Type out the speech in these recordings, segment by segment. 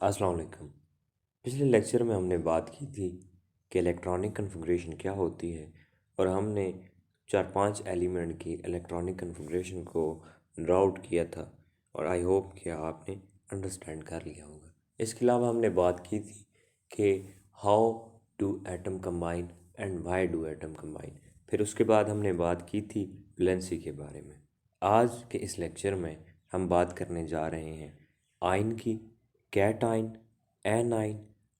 अस्सलाम वालेकुम। पिछले लेक्चर में हमने बात की थी कि इलेक्ट्रॉनिक कन्फिग्रेशन क्या होती है और हमने चार पांच एलिमेंट की इलेक्ट्रॉनिक कन्फिग्रेशन को ड्रा आउट किया था और आई होप कि आपने अंडरस्टैंड कर लिया होगा। इसके अलावा हमने बात की थी कि how do atom combine and why do atom combine. फिर उसके बाद हमने बात की थी वैलेंसी के बारे में। आज के इस लेक्चर में हम बात करने जा रहे हैं आयन की, cation, A9,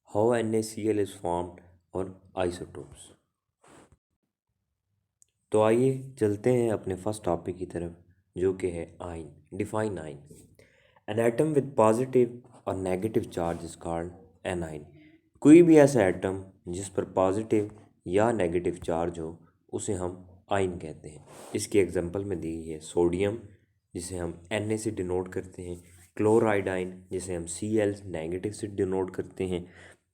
how NaCl is formed और आइसोटोप्स। तो आइए चलते हैं अपने फर्स्ट टॉपिक की तरफ, जो कि है ion. Define ion. An atom with positive और negative charge is called anion. कोई भी ऐसा एटम जिस पर पॉजिटिव या नेगेटिव चार्ज हो उसे हम आयन कहते हैं। इसकी एग्जांपल में दी गई है सोडियम, जिसे हम Na से डिनोट करते हैं, क्लोराइड आयन जिसे हम Cl नेगेटिव से डिनोट करते हैं,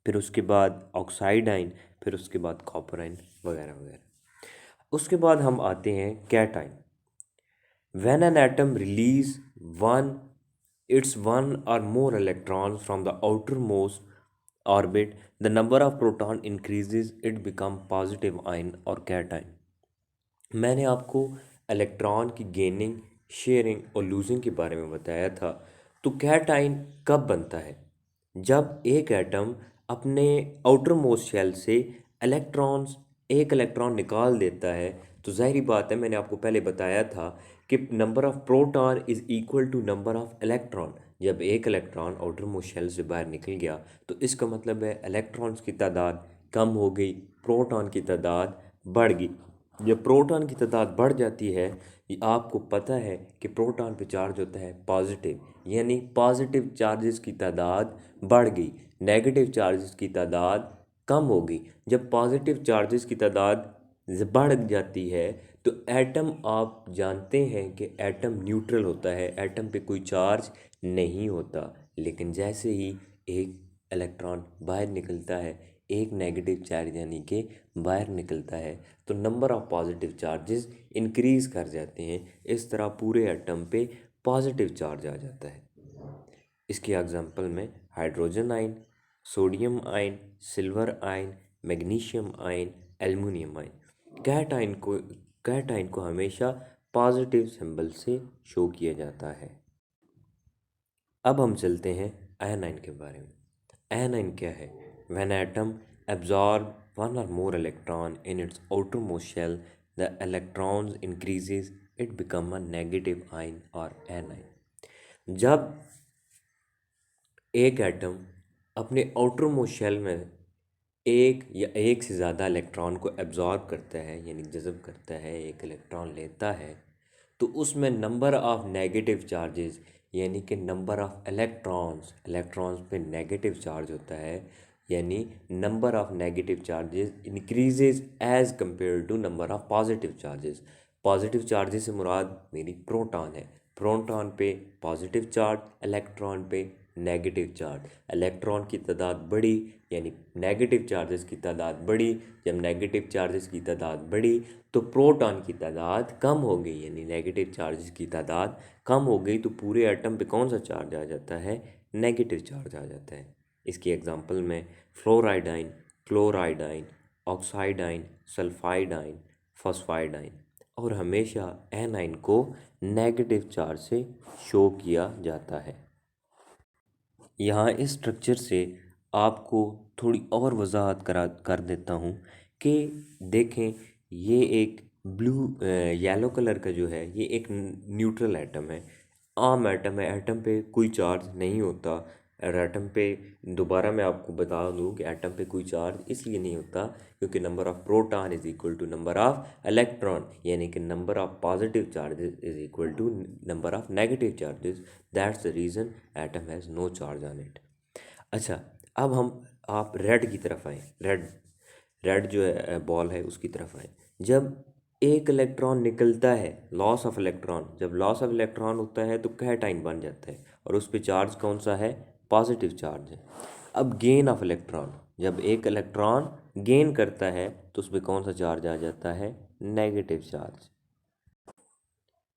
फिर उसके बाद ऑक्साइड आयन, फिर उसके बाद कॉपर आयन वगैरह वगैरह। उसके बाद हम आते हैं cation. When an atom release one or more electrons from the outermost orbit, the number of proton increases, it become positive ion or cation। मैंने आपको इलेक्ट्रॉन की गेनिंग, शेयरिंग और लूजिंग के बारे में बताया था। तो कैटाइन कब बनता है? जब एक एटम अपने आउटर मोस्ट शेल से एक इलेक्ट्रॉन निकाल देता है, तो ज़ाहिरी बात है, मैंने आपको पहले बताया था कि number of proton is equal to number of electron. जब एक इलेक्ट्रॉन आउटर मोस्ट शेल से बाहर निकल गया तो इसका मतलब है इलेक्ट्रॉन्स की तादाद कम हो गई, प्रोटॉन की तादाद बढ़ गई। जब प्रोटॉन की तादाद बढ़ जाती है, ये आपको पता है कि प्रोटॉन पे चार्ज होता है पॉजिटिव, यानी पॉजिटिव चार्जेस की तादाद बढ़ गई, नेगेटिव चार्जेस की तादाद कम हो गई। जब पॉजिटिव चार्जेस की तादाद बढ़ जाती है तो एटम, आप जानते हैं कि एटम न्यूट्रल होता है, एटम पे कोई चार्ज नहीं होता। लेकिन जैसे ही एक इलेक्ट्रॉन बाहर निकलता है, एक नेगेटिव चार्ज यानी कि बाहर निकलता है, तो number of positive charges increase कर जाते हैं। इस तरह पूरे एटम पे पॉजिटिव चार्ज आ जाता है। इसके एग्जांपल में hydrogen ion, sodium ion, silver ion, magnesium ion, aluminium ion. Cation को हमेशा पॉजिटिव सिंबल से शो किया जाता है। अब हम चलते हैं आयनाइन के बारे में। आयनाइन क्या है? व्हेन एटम एब्जॉर्ब वन और more electron in its outermost shell, the electrons increases, it become a negative ion or anion। जब एक एटम अपने आउटर मोस्ट शेल में एक या एक से ज़्यादा इलेक्ट्रॉन को एब्जॉर्ब करता है, यानी जज़ब करता है, एक इलेक्ट्रॉन लेता है, तो उसमें नंबर ऑफ नेगेटिव चार्जेस, यानी कि नंबर ऑफ इलेक्ट्रॉन्स पे नेगेटिव चार्ज होता है, यानी number of negative charges increases as compare to number of positive charges. Positive charges से मुराद मेरी प्रोटॉन है। प्रोटॉन पे पॉजिटिव चार्ज, इलेक्ट्रॉन पे नेगेटिव चार्ज। इलेक्ट्रॉन की तादाद बढ़ी यानी नेगेटिव चार्जेस की तादाद बढ़ी। जब नेगेटिव चार्जेस की तादाद बढ़ी तो प्रोटॉन की तादाद कम हो गई, यानी नेगेटिव चार्जेस की तादाद कम हो गई, तो पूरे एटम पे कौन सा चार्ज आ जाता है? नेगेटिव चार्ज आ जाता है। इसकी एग्जांपल में fluoride ion, chloride ion, oxide ion, sulphide ion, phosphide ion. और हमेशा एनाइन को नेगेटिव चार्ज से शो किया जाता है। यहाँ इस स्ट्रक्चर से आपको थोड़ी और वजाहत कर देता हूँ कि देखें, ये एक येलो कलर का जो है, ये एक न्यूट्रल एटम है, आम एटम है। एटम पे कोई चार्ज नहीं होता। और एटम पे दोबारा मैं आपको बता दूँ कि एटम पे कोई चार्ज इसलिए नहीं होता क्योंकि number of proton is equal to number of electron, यानी कि number of positive charges is equal to number of negative charges. That's the reason atom has no charge on it. अच्छा, अब आप रेड की तरफ आए। रेड जो है बॉल है, उसकी तरफ आए। जब एक इलेक्ट्रॉन निकलता है, लॉस ऑफ इलेक्ट्रॉन, जब लॉस ऑफ इलेक्ट्रॉन होता है तो कैटाइन बन जाता है और उस पर चार्ज कौन सा है? पॉजिटिव चार्ज है। अब गेन ऑफ इलेक्ट्रॉन, जब एक इलेक्ट्रॉन गेन करता है तो उस पर कौन सा चार्ज आ जाता है? Negative charge.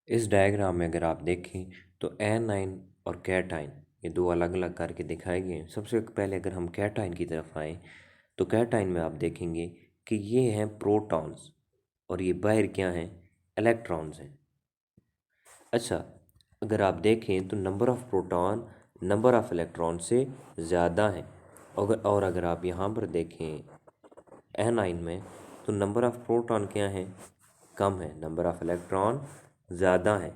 इस डायग्राम में अगर आप देखें तो एनाइन और कैटाइन, ये दो अलग अलग करके दिखाए गए हैं। सबसे पहले अगर हम कैटाइन की तरफ आएँ तो कैटाइन में आप देखेंगे कि ये हैं प्रोटॉन्स और ये बाहर क्या हैं, इलेक्ट्रॉन्स हैं। अच्छा, अगर आप देखें तो number of proton number of electron से ज़्यादा हैं। और अगर आप यहाँ पर देखें एनाइन में तो नंबर ऑफ़ प्रोटॉन क्या हैं, कम है, नंबर ऑफ़ इलेक्ट्रॉन ज़्यादा है।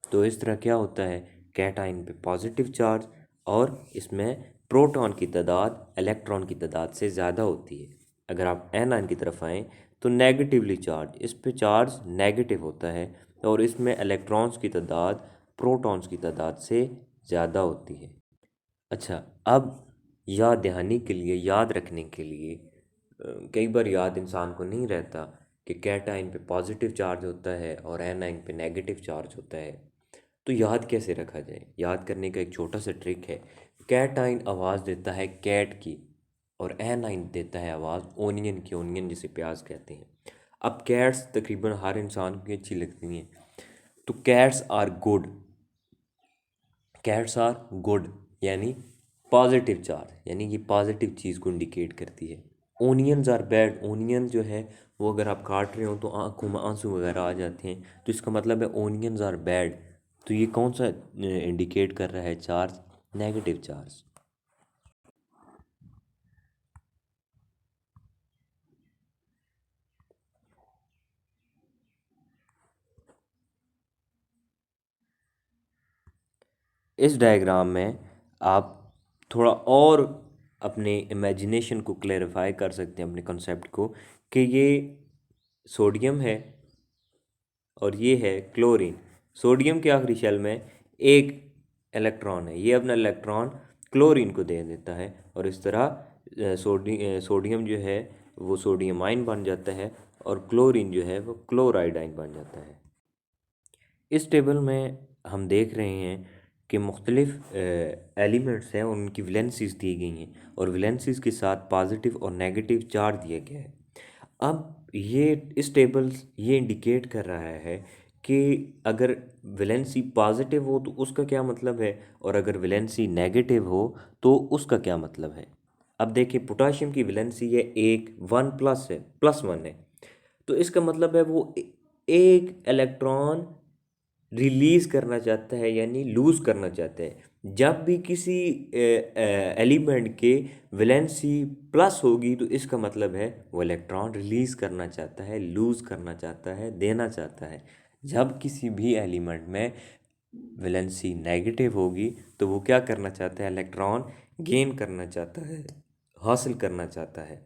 तो इस तरह क्या होता है, कैटाइन पे पॉजिटिव चार्ज और इसमें प्रोटॉन की तादाद इलेक्ट्रॉन की तादाद से ज़्यादा होती है। अगर आप एनाइन की तरफ आएँ तो नेगेटिवली चार्ज, इस पे चार्ज नेगेटिव होता है और इसमें इलेक्ट्रॉन्स की तादाद प्रोटॉन्स की तादाद से ज़्यादा होती है। अच्छा, अब याद दहानी के लिए, याद रखने के लिए कई बार याद इंसान को नहीं रहता कि कैटाइन पे पॉजिटिव चार्ज होता है और एनाइन पे नेगेटिव चार्ज होता है। तो याद कैसे रखा जाए, याद करने का एक छोटा सा ट्रिक है। कैटाइन आवाज़ देता है कैट की और एनाइन देता है आवाज़ ओनियन की, ओनियन जिसे प्याज कहते हैं। अब कैट्स तकरीबन हर इंसान को अच्छी लगती हैं, तो cats are good, cats are good यानी पॉजिटिव चार्ज, यानी ये पॉजिटिव चीज़ को इंडिकेट करती है। ओनियंस आर बैड, ओनियन जो है वो अगर आप काट रहे हो तो आंखों में आंसू वगैरह आ जाते हैं, तो इसका मतलब है ओनियंस आर बैड। तो ये कौन सा इंडिकेट कर रहा है चार्ज, नेगेटिव चार्ज। इस डायग्राम में आप थोड़ा और अपने इमेजिनेशन को क्लेरिफाई कर सकते हैं, अपने कॉन्सेप्ट को, कि ये सोडियम है और ये है क्लोरीन। सोडियम के आखिरी शेल में एक इलेक्ट्रॉन है, ये अपना इलेक्ट्रॉन क्लोरीन को दे देता है और इस तरह सोडियम जो है वो सोडियम आयन बन जाता है और क्लोरीन जो है वो क्लोराइड आयन बन जाता है। इस टेबल में हम देख रहे हैं कि मुख्तलिफ एलिमेंट्स हैं, उनकी वैलेंसीज दी गई हैं और वैलेंसीज के साथ पॉजिटिव और नेगेटिव चार्ज दिया गया है। अब ये इस टेबल ये इंडिकेट कर रहा है कि अगर वैलेंसी पॉजिटिव हो तो उसका क्या मतलब है और अगर वैलेंसी नेगेटिव हो तो उसका क्या मतलब है। अब देखिए, पोटाशियम की वैलेंसी है एक, वन प्लस है, प्लस वन है, तो इसका मतलब है वो एक इलेक्ट्रॉन रिलीज करना चाहता है यानी लूज करना चाहता है। जब भी किसी एलिमेंट के वैलेंसी प्लस होगी तो इसका मतलब है वो इलेक्ट्रॉन रिलीज करना चाहता है, लूज करना चाहता है, देना चाहता है। जब किसी भी एलिमेंट में वैलेंसी नेगेटिव होगी तो वो क्या करना चाहता है, इलेक्ट्रॉन गेन करना चाहता है, हासिल करना चाहता है,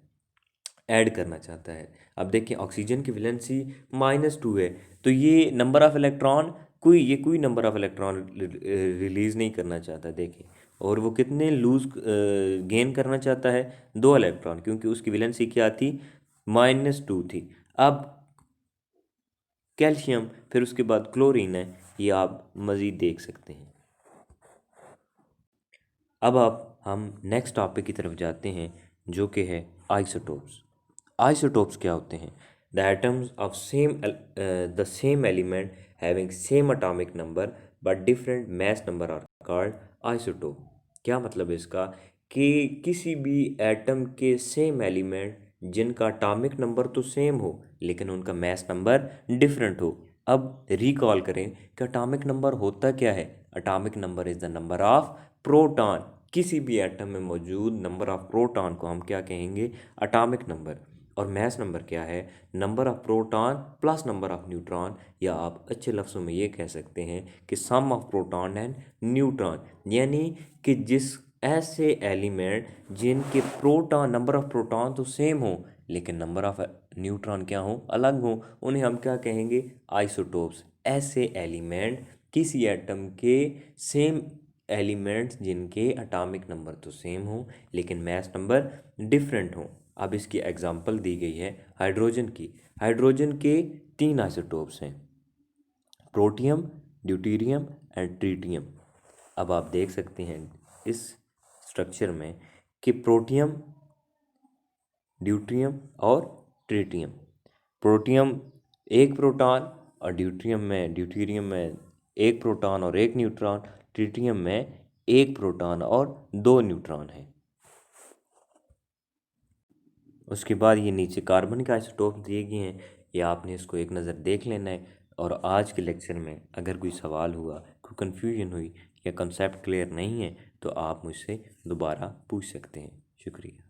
ऐड करना चाहता है। अब देखिए, ऑक्सीजन की वैलेंसी -2 है, तो ये नंबर ऑफ़ इलेक्ट्रॉन कोई नंबर ऑफ़ इलेक्ट्रॉन रिलीज़ नहीं करना चाहता, देखिए। और वो कितने लूज गेन करना चाहता है, 2 इलेक्ट्रॉन, क्योंकि उसकी वैलेंसी क्या थी, -2 थी। अब कैल्शियम, फिर उसके बाद क्लोरीन है, ये आप मज़ीद देख सकते हैं। अब आप हम नेक्स्ट टॉपिक की तरफ जाते हैं जो कि है आइसोटोप्स। आइसोटोप्स क्या होते हैं, the atoms of the same element having same atomic number but different mass number are called isotope. क्या मतलब है इसका, कि किसी भी एटम के सेम एलिमेंट जिनका एटॉमिक नंबर तो सेम हो लेकिन उनका मास नंबर डिफरेंट हो। अब रिकॉल करें कि एटॉमिक नंबर होता क्या है, atomic number is the number of proton. किसी भी एटम में मौजूद नंबर ऑफ प्रोटॉन को हम क्या कहेंगे, एटॉमिक नंबर। और मास नंबर क्या है, number of proton plus number of neutron, या आप अच्छे लफ्ज़ों में ये कह सकते हैं कि सम ऑफ प्रोटॉन एंड न्यूट्रॉन। यानी कि जिस ऐसे एलिमेंट जिनके प्रोटॉन नंबर ऑफ प्रोटॉन तो सेम हो लेकिन नंबर ऑफ न्यूट्रॉन क्या हो, अलग हो, उन्हें हम क्या कहेंगे, आइसोटोप्स। ऐसे एलिमेंट किसी एटम के सेम एलिमेंट्स जिनके एटॉमिक नंबर तो सेम हो लेकिन मास नंबर डिफरेंट हो। अब इसकी एग्जांपल दी गई है हाइड्रोजन की। हाइड्रोजन के 3 आइसोटोप्स हैं, प्रोटियम, ड्यूटेरियम एंड ट्रिटियम। अब आप देख सकते हैं इस स्ट्रक्चर में कि प्रोटियम ड्यूट्रियम और ट्रिटियम। प्रोटियम एक प्रोटॉन और ड्यूटेरियम में एक प्रोटॉन और एक न्यूट्रॉन, ट्रिटियम में एक प्रोटॉन और दो न्यूट्रॉन है। उसके बाद ये नीचे कार्बन के आइसोटोप दिए गए हैं, ये आपने इसको एक नज़र देख लेना है। और आज के लेक्चर में अगर कोई सवाल हुआ, कोई कन्फ्यूजन हुई या कंसेप्ट क्लियर नहीं है तो आप मुझसे दोबारा पूछ सकते हैं। शुक्रिया।